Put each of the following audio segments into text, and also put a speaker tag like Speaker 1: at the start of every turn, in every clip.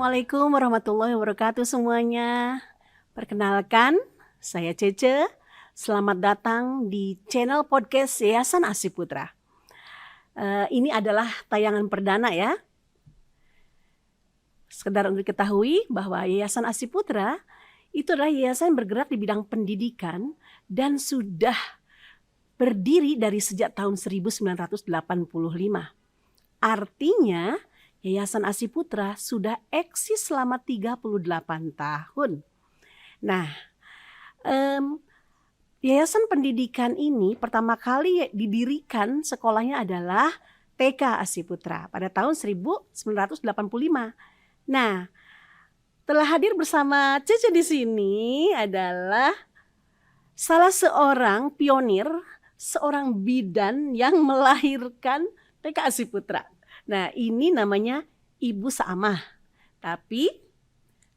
Speaker 1: Assalamualaikum warahmatullahi wabarakatuh semuanya. Perkenalkan, saya Cece. Selamat datang di channel podcast Yayasan Asi Putra. Ini adalah tayangan perdana ya. Sekedar untuk diketahui bahwa Yayasan Asi Putra itu adalah yayasan bergerak di bidang pendidikan dan sudah berdiri dari sejak tahun 1985. Artinya Yayasan Asi Putra sudah eksis selama 38 tahun. Nah, yayasan pendidikan ini pertama kali didirikan sekolahnya adalah TK Asi Putra pada tahun 1985. Nah, telah hadir bersama Cece di sini adalah salah seorang pionir, seorang bidan yang melahirkan TK Asi Putra. Nah, ini namanya Ibu Saamah. Tapi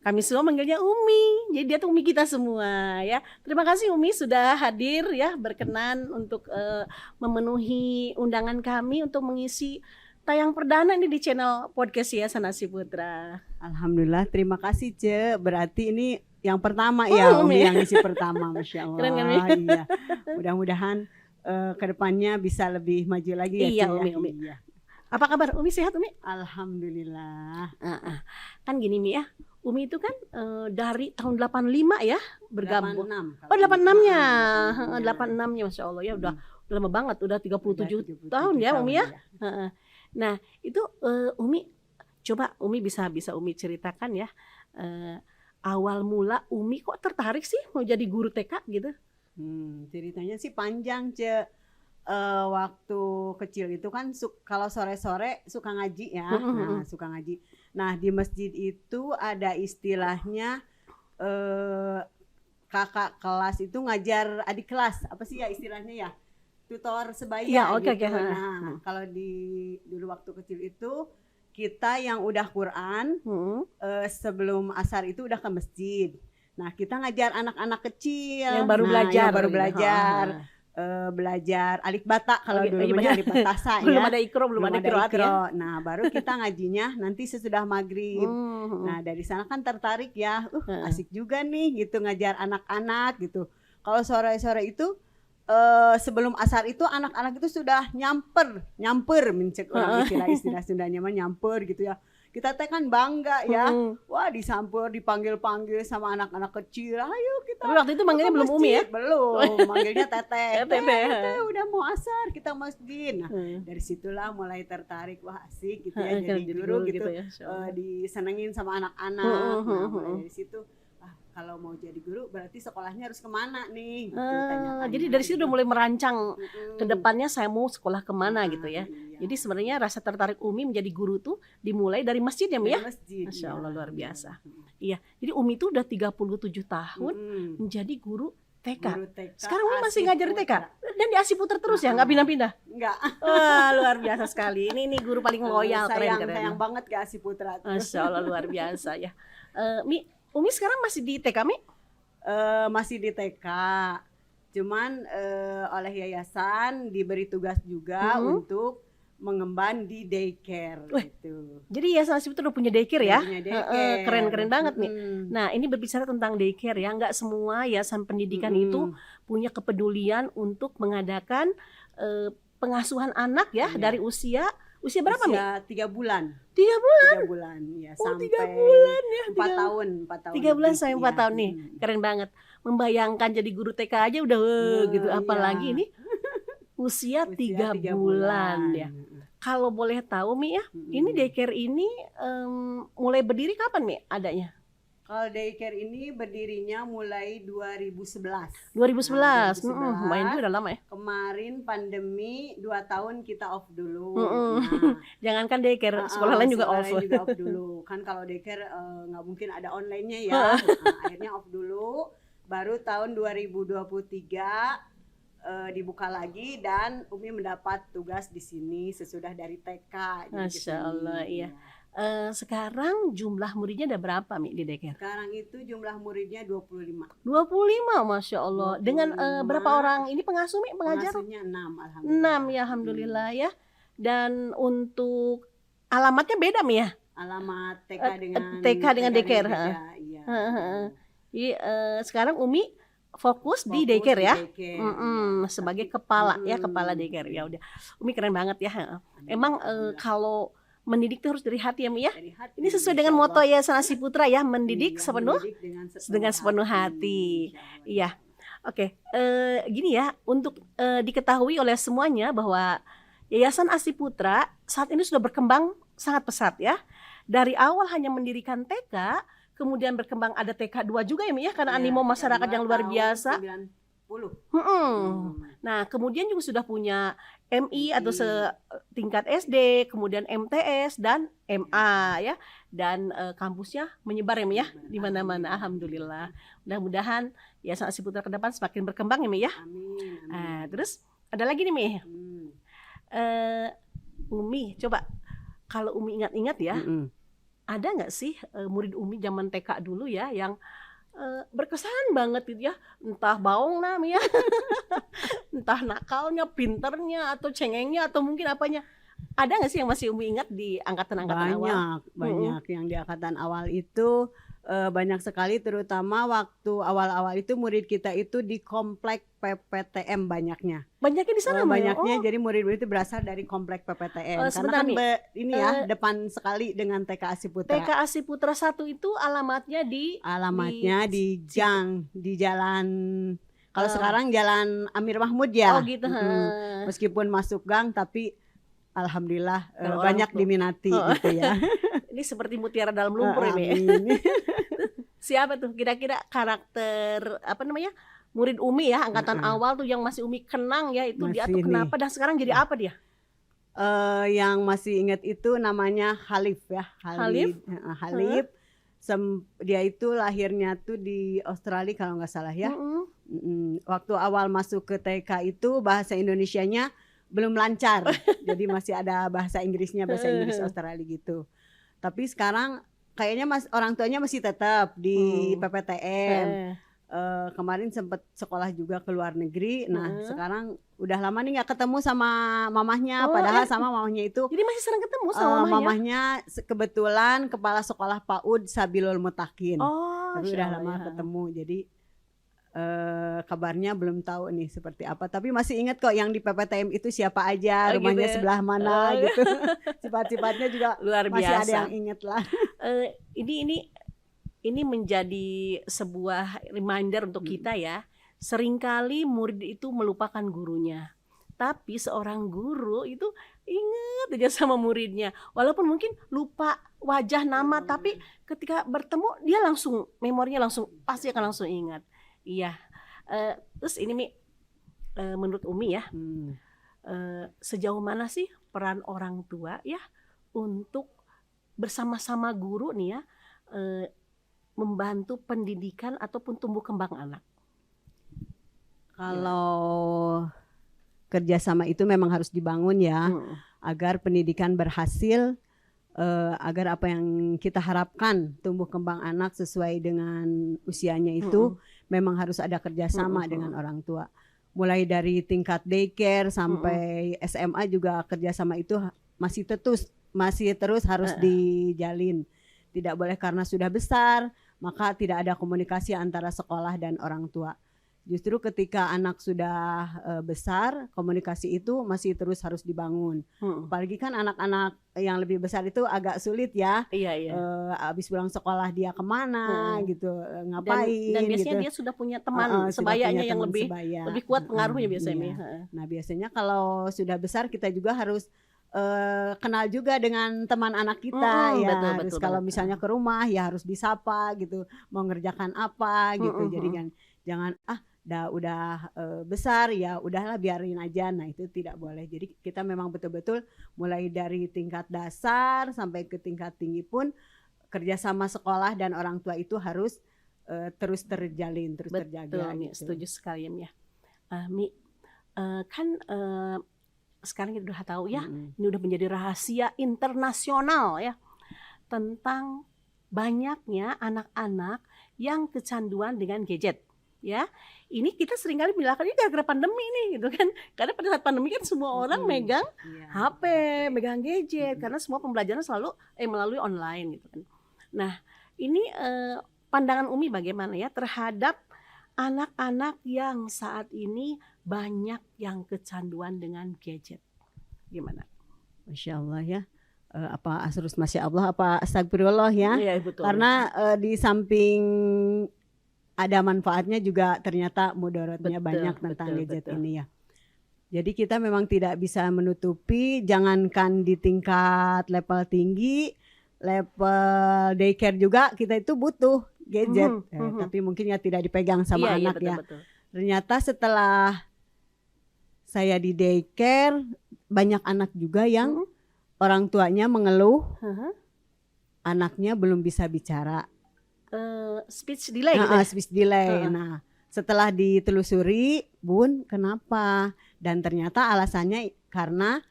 Speaker 1: kami semua manggilnya Umi. Jadi dia tuh Umi kita semua ya. Terima kasih Umi sudah hadir ya, berkenan untuk memenuhi undangan kami untuk mengisi tayang perdana ini di channel podcast Yayasan Asi Putra.
Speaker 2: Alhamdulillah, terima kasih Ce. Berarti ini yang pertama ya, Umi yang isi pertama, Masya Allah.
Speaker 1: Keren kan,
Speaker 2: Iya. Mudah-mudahan kedepannya bisa lebih maju lagi ya.
Speaker 1: Iya, Umi.
Speaker 2: Iya.
Speaker 1: Apa kabar Umi, sehat Umi?
Speaker 2: Alhamdulillah.
Speaker 1: Kan gini Mi ya, Umi itu kan dari tahun 85 ya bergabung.
Speaker 2: 86.
Speaker 1: Oh 86-nya, 86-nya Masya Allah ya udah lama banget, udah 37 tahun ya Umi ya. Nah itu Umi, coba Umi bisa Umi ceritakan ya, awal mula Umi kok tertarik sih mau jadi guru TK gitu?
Speaker 2: Ceritanya sih panjang Ce. Waktu kecil itu kan kalau sore-sore suka ngaji ya. Nah, suka ngaji. Nah, di masjid itu ada istilahnya kakak kelas itu ngajar adik kelas. Apa sih ya istilahnya ya? Tutor sebaya
Speaker 1: ya, okay,
Speaker 2: gitu.
Speaker 1: Okay.
Speaker 2: Nah, kalau dulu waktu kecil itu kita yang udah Quran sebelum asar itu udah ke masjid. Nah, kita ngajar anak-anak kecil
Speaker 1: yang baru belajar.
Speaker 2: Belajar alif bata kalau dulu alif batasa ya.
Speaker 1: Belum ada ikro, belum ada qiraat ya.
Speaker 2: Nah, baru kita ngajinya nanti sesudah maghrib. Nah, dari sana kan tertarik ya. Asik juga nih gitu ngajar anak-anak gitu. Kalau sore-sore itu sebelum asar itu anak-anak itu sudah nyamper mencek orang istilah Sundanya mah nyamper gitu ya. Kita teh kan bangga ya. Wah, disampur, dipanggil-panggil sama anak-anak kecil. Ayo kita.
Speaker 1: Tapi waktu itu manggilnya belum Umi ya?
Speaker 2: Belum, manggilnya Teteh.
Speaker 1: Teteh
Speaker 2: udah mau asar, kita masjid. Nah, dari situlah mulai tertarik, wah asik gitu ya jadi guru gitu. Ya, disenengin sama anak-anak. Nah, mulai dari situ kalau mau jadi guru berarti sekolahnya harus kemana nih? Gitu,
Speaker 1: jadi dari situ udah mulai merancang ke depannya saya mau sekolah kemana gitu ya.
Speaker 2: Iya.
Speaker 1: Jadi sebenarnya rasa tertarik Umi menjadi guru tuh dimulai dari masjid ya Mi ya?
Speaker 2: Masjid,
Speaker 1: Masya Allah luar biasa. Iya, jadi Umi tuh udah 37 tahun menjadi guru TK. Sekarang Umi masih ngajar di TK? Dan di Asi Putra terus ya? Nggak pindah-pindah?
Speaker 2: Nggak.
Speaker 1: Wah luar biasa sekali. Ini guru paling loyal, keren.
Speaker 2: Sayang banget ke Asi Putra.
Speaker 1: Masya Allah luar biasa ya. Mi, Umi sekarang masih di TK Mi?
Speaker 2: Masih di TK, cuman oleh yayasan diberi tugas juga untuk mengemban di daycare gitu.
Speaker 1: Jadi Yayasan Asi Putra udah punya daycare ya?
Speaker 2: Punya daycare.
Speaker 1: Keren banget nih. Nah ini berbicara tentang daycare ya, nggak semua yayasan pendidikan itu punya kepedulian untuk mengadakan pengasuhan anak ya dari usia berapa Mi?
Speaker 2: Usia 3 bulan.
Speaker 1: 3 bulan?
Speaker 2: 3 bulan ya,
Speaker 1: sampai
Speaker 2: 3
Speaker 1: bulan ya.
Speaker 2: 4 tahun.
Speaker 1: 3 bulan sampai 4 tahun nih. Keren banget. Membayangkan jadi guru TK aja udah gitu. Apalagi ini usia 3 bulan ya. Kalau boleh tahu Mi ya, ini daycare ini mulai berdiri kapan Mi adanya?
Speaker 2: Kalau daycare ini berdirinya mulai 2011.
Speaker 1: 2011. Lumayan juga udah lama ya.
Speaker 2: Kemarin pandemi 2 tahun kita off dulu.
Speaker 1: Jangankan daycare, sekolah lain juga off.
Speaker 2: Dulu. Kan kalau daycare nggak mungkin ada online-nya ya. Akhirnya off dulu. Baru tahun 2023 dibuka lagi dan Umi mendapat tugas di sini sesudah dari TK.
Speaker 1: Masya Allah, iya. Sekarang jumlah muridnya ada berapa Mi di daycare?
Speaker 2: Sekarang itu jumlah muridnya 25.
Speaker 1: 25, Masya Allah. 25. Dengan berapa orang ini pengasuh Mi, pengajar?
Speaker 2: Pengasuhnya 6, alhamdulillah.
Speaker 1: 6 ya, alhamdulillah ya. Dan untuk alamatnya beda Mi ya?
Speaker 2: alamat TK dengan
Speaker 1: TK dengan daycare,
Speaker 2: beda, iya.
Speaker 1: Jadi sekarang Umi fokus di daycare ya, sebagai kepala ya, kepala daycare. Ya udah, Umi keren banget ya. Emang kalau mendidik itu harus dari hati ya Mi ya. Ini sesuai dengan moto Yayasan Asiputra ya, mendidik dengan sepenuh hati. Iya. Oke, gini ya, untuk diketahui oleh semuanya bahwa Yayasan Asiputra saat ini sudah berkembang sangat pesat ya. Dari awal hanya mendirikan TK, kemudian berkembang ada TK 2 juga ya Mi ya, karena animo masyarakat yang luar biasa.
Speaker 2: 90.
Speaker 1: Nah, kemudian juga sudah punya MI atau setingkat SD, kemudian MTS dan MA ya. Dan kampusnya menyebar ya Mi ya, di mana-mana. Alhamdulillah. Mudah-mudahan Yayasan Asiputra ke depan semakin berkembang ya Mi ya.
Speaker 2: Amin.
Speaker 1: Terus ada lagi nih Mi. Umi, coba kalau Umi ingat-ingat ya, ada nggak sih murid Umi zaman TK dulu ya yang berkesan banget gitu ya, entah baung ya, entah nakalnya, pinternya, atau cengengnya, atau mungkin apanya. Ada nggak sih yang masih Umi ingat di angkatan-angkatan awal?
Speaker 2: Banyak yang di angkatan awal itu banyak sekali, terutama waktu awal-awal itu murid kita itu di komplek PPTM banyaknya.
Speaker 1: Banyaknya di sana
Speaker 2: banyaknya, jadi murid-murid itu berasal dari komplek PPTM. Karena kan ini ya depan sekali dengan TK Asiputra.
Speaker 1: TK Asiputra 1 itu alamatnya di
Speaker 2: Gang, di jalan, kalau sekarang jalan Amir Mahmud ya.
Speaker 1: Oh gitu.
Speaker 2: Meskipun masuk gang tapi alhamdulillah banyak diminati gitu ya.
Speaker 1: Ini seperti mutiara dalam lumpur ini. Siapa tuh kira-kira karakter murid Umi ya angkatan awal tuh yang masih Umi kenang ya, itu dia tuh kenapa dan sekarang jadi apa dia?
Speaker 2: Yang masih ingat itu namanya Halif ya. Halif. Dia itu lahirnya tuh di Australia kalau nggak salah ya. Waktu awal masuk ke TK itu bahasa Indonesianya belum lancar, jadi masih ada bahasa Inggris Australia gitu. Tapi sekarang kayaknya orang tuanya masih tetap di PPTM. Kemarin sempat sekolah juga ke luar negeri. Nah sekarang udah lama nih nggak ketemu sama mamahnya. Padahal sama mamahnya itu.
Speaker 1: Jadi masih sering ketemu sama
Speaker 2: mamahnya kebetulan kepala sekolah PAUD Sabilul Mutakin. Tapi udah lama ketemu. Jadi kabarnya belum tahu nih seperti apa. Tapi masih ingat kok yang di PPTM itu siapa aja, rumahnya gitu ya? Sebelah mana gitu. Sifat-sifatnya juga luar biasa. Masih ada yang ingat lah.
Speaker 1: Ini menjadi sebuah reminder untuk kita ya. Seringkali murid itu melupakan gurunya. Tapi seorang guru itu ingat aja sama muridnya. Walaupun mungkin lupa wajah, nama, tapi ketika bertemu dia langsung, memorinya langsung pasti akan langsung ingat. Iya. Terus ini Mi, menurut Umi ya, sejauh mana sih peran orang tua ya untuk bersama-sama guru nih ya, membantu pendidikan ataupun tumbuh kembang anak?
Speaker 2: Kalau kerjasama itu memang harus dibangun ya, agar pendidikan berhasil, agar apa yang kita harapkan tumbuh kembang anak sesuai dengan usianya itu memang harus ada kerjasama dengan orang tua. Mulai dari tingkat daycare sampai SMA juga kerjasama itu masih terus harus dijalin. Tidak boleh karena sudah besar maka tidak ada komunikasi antara sekolah dan orang tua. Justru ketika anak sudah besar, komunikasi itu masih terus harus dibangun. Apalagi kan anak-anak yang lebih besar itu agak sulit ya. Habis pulang sekolah dia kemana gitu, ngapain
Speaker 1: dan biasanya
Speaker 2: gitu.
Speaker 1: Dia sudah punya teman sebayanya yang lebih kuat pengaruhnya biasanya.
Speaker 2: Nah biasanya kalau sudah besar kita juga harus kenal juga dengan teman anak kita ya. Betul, kalau misalnya ke rumah ya harus disapa gitu, mau ngerjakan apa gitu. Jadi kan jangan udah besar ya udahlah biarin aja. Nah itu tidak boleh. Jadi kita memang betul-betul mulai dari tingkat dasar sampai ke tingkat tinggi pun kerjasama sekolah dan orang tua itu harus terus terjalin, terus terjaga.
Speaker 1: Betul, gitu. Setuju sekali ya. Mi, kan sekarang kita udah tahu ya, ini udah menjadi rahasia internasional ya tentang banyaknya anak-anak yang kecanduan dengan gadget. ya. Ini kita seringkali bilangkan ini gara-gara pandemi nih gitu kan. Karena pada saat pandemi kan semua orang megang
Speaker 2: Iya.
Speaker 1: HP, megang gadget karena semua pembelajaran selalu melalui online gitu kan. Nah, ini pandangan Umi bagaimana ya terhadap anak-anak yang saat ini banyak yang kecanduan dengan gadget. Gimana?
Speaker 2: Masya Allah ya. Apa asrus masya Allah apa astagfirullah ya.
Speaker 1: Iya, betul.
Speaker 2: Karena di samping ada manfaatnya juga ternyata mudaratnya
Speaker 1: Betul,
Speaker 2: banyak tentang
Speaker 1: betul,
Speaker 2: gadget
Speaker 1: betul.
Speaker 2: ini ya. Jadi kita memang tidak bisa menutupi, jangankan di tingkat level tinggi, level daycare juga kita itu butuh gadget. Tapi mungkin ya tidak dipegang sama
Speaker 1: Iya,
Speaker 2: anak
Speaker 1: betul,
Speaker 2: ya.
Speaker 1: betul.
Speaker 2: Ternyata setelah saya di daycare, banyak anak juga yang orang tuanya mengeluh anaknya belum bisa bicara.
Speaker 1: Speech delay gitu.
Speaker 2: Speech delay. Nah, setelah ditelusuri, Bun, kenapa? Dan ternyata alasannya karena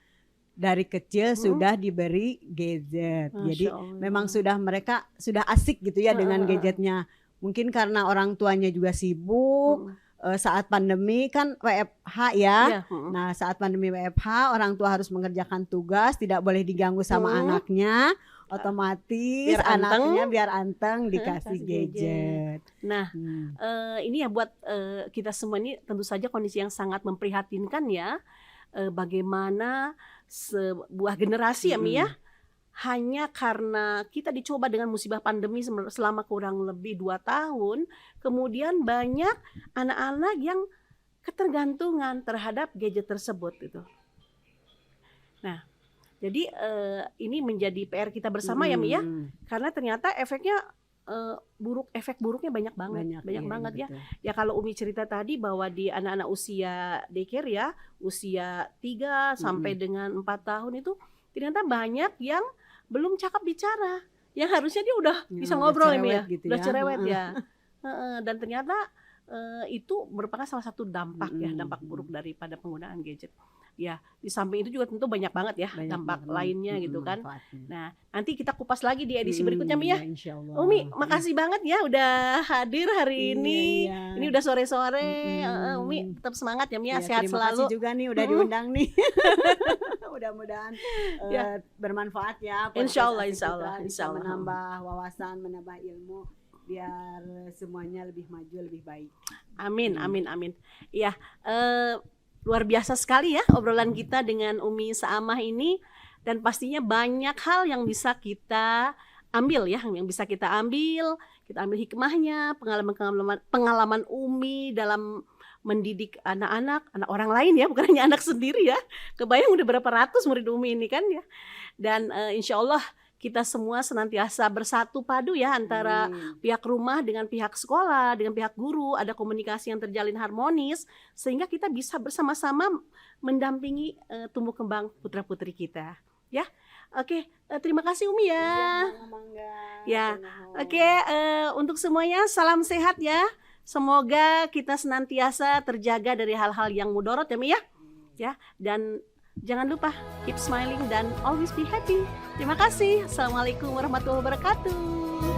Speaker 2: dari kecil sudah diberi gadget.
Speaker 1: Masya
Speaker 2: Jadi
Speaker 1: Allah.
Speaker 2: memang mereka sudah asik gitu ya dengan gadgetnya. Mungkin karena orang tuanya juga sibuk. Saat pandemi kan WFH ya.
Speaker 1: Iya,
Speaker 2: Nah, saat pandemi WFH orang tua harus mengerjakan tugas, tidak boleh diganggu sama anaknya. Otomatis
Speaker 1: Biar anteng.
Speaker 2: anaknya biar anteng dikasih
Speaker 1: Kasih
Speaker 2: gadget.
Speaker 1: Nah, ini ya buat kita semua ini tentu saja kondisi yang sangat memprihatinkan ya. Bagaimana sebuah generasi ya Mi ya, hanya karena kita dicoba dengan musibah pandemi selama kurang lebih 2 tahun, kemudian banyak anak-anak yang ketergantungan terhadap gadget tersebut gitu. Nah, jadi ini menjadi PR kita bersama ya Mi ya, karena ternyata efeknya efek buruknya banyak banget, banget ya. Ya kalau Umi cerita tadi bahwa di anak-anak usia daycare ya, usia 3 sampai dengan 4 tahun itu ternyata banyak yang belum cakap bicara. Yang harusnya dia udah bisa ngobrol ya,
Speaker 2: gitu
Speaker 1: udah
Speaker 2: ya.
Speaker 1: cerewet ya. Dan ternyata itu merupakan salah satu dampak ya, dampak buruk daripada penggunaan gadget. Ya, di samping itu juga tentu banyak banget ya dampak lainnya gitu kan.
Speaker 2: Manfaatnya.
Speaker 1: Nah, nanti kita kupas lagi di edisi berikutnya Mi ya.
Speaker 2: Insyaallah.
Speaker 1: Umi, makasih banget ya udah hadir hari ini.
Speaker 2: Iya.
Speaker 1: Ini udah sore-sore. Umi tetap semangat ya Mi ya, sehat
Speaker 2: terima
Speaker 1: selalu.
Speaker 2: kasih juga nih udah diundang nih. Mudah-mudahan bermanfaat ya.
Speaker 1: Insyaallah,
Speaker 2: Podcast
Speaker 1: insyaallah,
Speaker 2: Asik Putra bisa
Speaker 1: insyaallah.
Speaker 2: menambah wawasan, menambah ilmu biar semuanya lebih maju, lebih baik.
Speaker 1: Amin, amin, amin. Iya, luar biasa sekali ya obrolan kita dengan Umi Saamah ini, dan pastinya banyak hal yang bisa kita ambil ya, yang bisa kita ambil hikmahnya, pengalaman Umi dalam mendidik anak-anak, anak orang lain ya, bukan hanya anak sendiri ya. Kebayang udah berapa ratus murid Umi ini kan ya. Dan insya Allah kita semua senantiasa bersatu padu ya antara pihak rumah dengan pihak sekolah, dengan pihak guru, ada komunikasi yang terjalin harmonis sehingga kita bisa bersama-sama mendampingi tumbuh kembang putra-putri kita. Ya. Oke, terima kasih Umi ya. Ya. Oke, untuk semuanya salam sehat ya. Semoga kita senantiasa terjaga dari hal-hal yang mudorot ya Mi ya. Ya, dan jangan lupa keep smiling dan always be happy. Terima kasih. Assalamualaikum warahmatullahi wabarakatuh.